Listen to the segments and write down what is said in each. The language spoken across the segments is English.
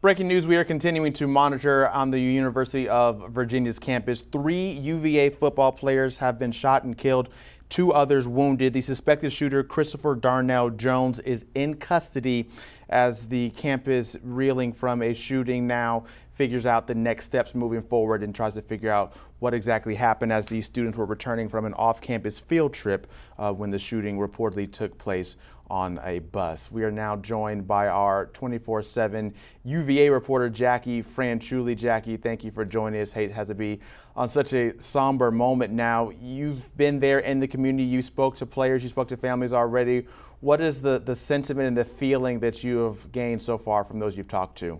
Breaking news, we are continuing to monitor on the University of Virginia's campus. 3 UVA football players have been shot and killed, 2 others wounded. The suspected shooter, Christopher Darnell Jones, is in custody as the campus, reeling from a shooting, now figures out the next steps moving forward and tries to figure out what exactly happened as these students were returning from an off-campus field trip when the shooting reportedly took place on a bus. We are now joined by our 24/7 UVA reporter, Jacquie Franciulli. Jacquie, thank you for joining us. It has to be on such a somber moment now. You've been there in the community. You spoke to players. You spoke to families already. What is the sentiment and the feeling that you have gained so far from those you've talked to?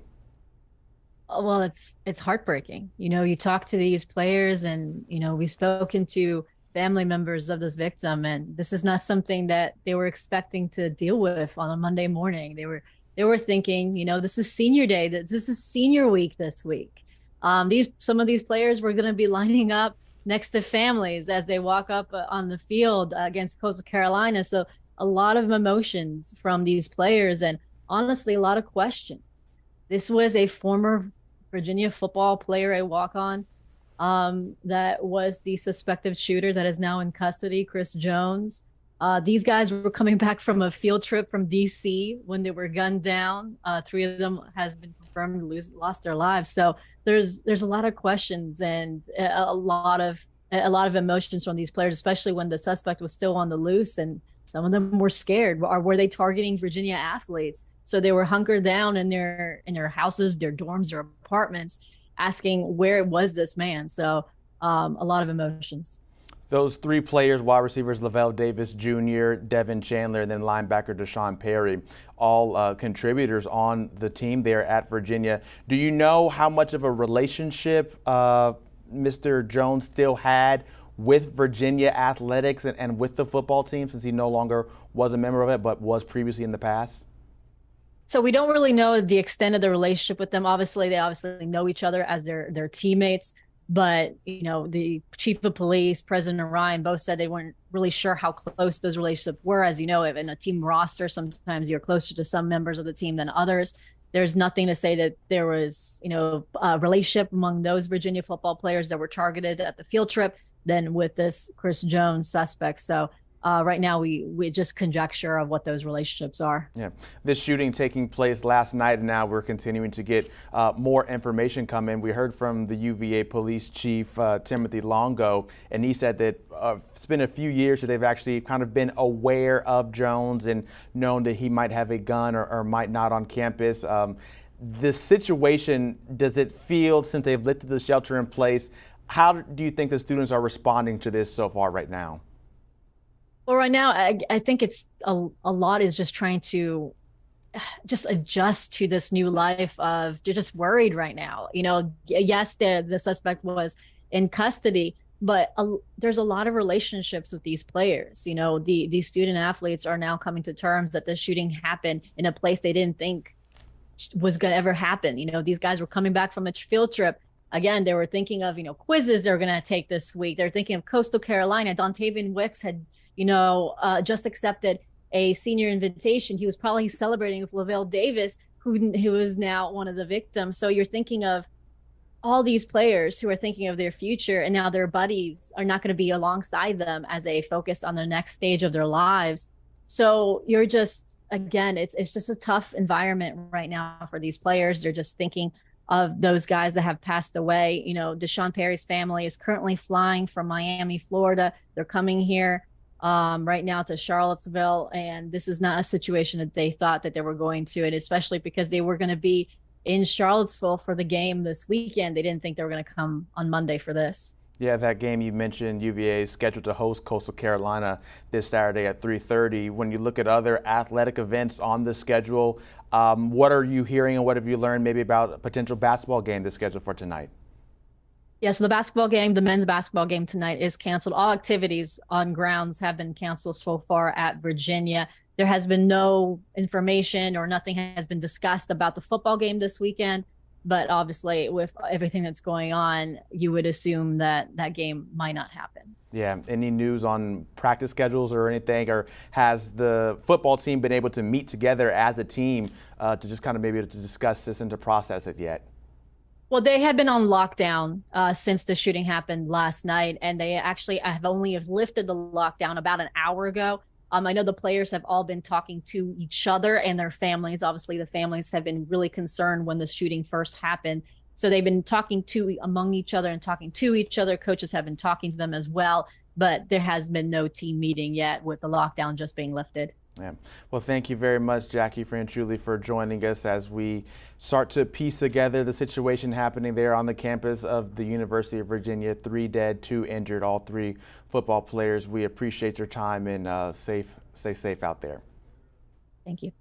Well, it's heartbreaking. You talk to these players and, we've spoken to family members of this victim, and this is not something that they were expecting to deal with on a Monday morning. They were thinking, this is senior day, that this is senior week this week. Some of these players were going to be lining up next to families as they walk up on the field against Coastal Carolina. So a lot of emotions from these players, and honestly, a lot of questions. This was a former Virginia football player, a walk-on, that was the suspected shooter that is now in custody, Chris Jones. These guys were coming back from a field trip from D.C. when they were gunned down. 3 of them has been confirmed lost their lives. So there's a lot of questions and a lot of emotions from these players, especially when the suspect was still on the loose, and some of them were scared. Or were they targeting Virginia athletes? So they were hunkered down in their houses, their dorms, their apartments, asking where was this man. So a lot of emotions. Those 3 players, wide receivers Lavelle Davis Jr., Devin Chandler, and then linebacker Deshaun Perry, all contributors on the team there at Virginia. Do you know how much of a relationship Mr. Jones still had with Virginia athletics and with the football team, since he no longer was a member of it but was previously in the past? So we don't really know the extent of the relationship with them. They obviously know each other as their teammates. But, the chief of police, President Ryan, both said they weren't really sure how close those relationships were. As you know, in a team roster, sometimes you're closer to some members of the team than others. There's nothing to say that there was, a relationship among those Virginia football players that were targeted at the field trip than with this Chris Jones suspect. So right now, we just conjecture of what those relationships are. Yeah, this shooting taking place last night, and now we're continuing to get more information come in. We heard from the UVA police chief, Timothy Longo, and he said that it's been a few years that they've actually kind of been aware of Jones and known that he might have a gun or might not on campus. This situation, does it feel, since they've lifted the shelter in place, how do you think the students are responding to this so far right now? Well, right now, I think it's a lot is just trying to just adjust to this new life of you're just worried right now. Yes, the suspect was in custody, but there's a lot of relationships with these players. These student athletes are now coming to terms that the shooting happened in a place they didn't think was going to ever happen. These guys were coming back from a field trip. Again, they were thinking of, quizzes they're going to take this week. They're thinking of Coastal Carolina. Dontavian Wicks had just accepted a senior invitation. He was probably celebrating with Lavelle Davis, who is now one of the victims. So you're thinking of all these players who are thinking of their future, and now their buddies are not going to be alongside them as they focus on the next stage of their lives. So you're just, again, it's just a tough environment right now for these players. They're just thinking of those guys that have passed away. Deshaun Perry's family is currently flying from Miami, Florida. They're coming here right now to Charlottesville, and this is not a situation that they thought that they were going to, and especially because they were going to be in Charlottesville for the game this weekend. They didn't think they were going to come on Monday for this. Yeah, that game you mentioned, UVA is scheduled to host Coastal Carolina this Saturday at 3:30. When you look at other athletic events on the schedule, what are you hearing and what have you learned maybe about a potential basketball game that's scheduled for tonight? Yeah, so the men's basketball game tonight is canceled. All activities on grounds have been canceled so far at Virginia. There has been no information or nothing has been discussed about the football game this weekend. But obviously, with everything that's going on, you would assume that that game might not happen. Yeah. Any news on practice schedules or anything, or has the football team been able to meet together as a team to just kind of maybe to discuss this and to process it yet? Well, they had been on lockdown since the shooting happened last night, and they actually have only lifted the lockdown about an hour ago. I know the players have all been talking to each other and their families. Obviously, the families have been really concerned when the shooting first happened. So they've been talking to among each other and talking to each other. Coaches have been talking to them as well, but there has been no team meeting yet with the lockdown just being lifted. Yeah. Well, thank you very much, Jacquie Franciulli, for joining us as we start to piece together the situation happening there on the campus of the University of Virginia. 3 dead, 2 injured, all 3 football players. We appreciate your time and stay safe out there. Thank you.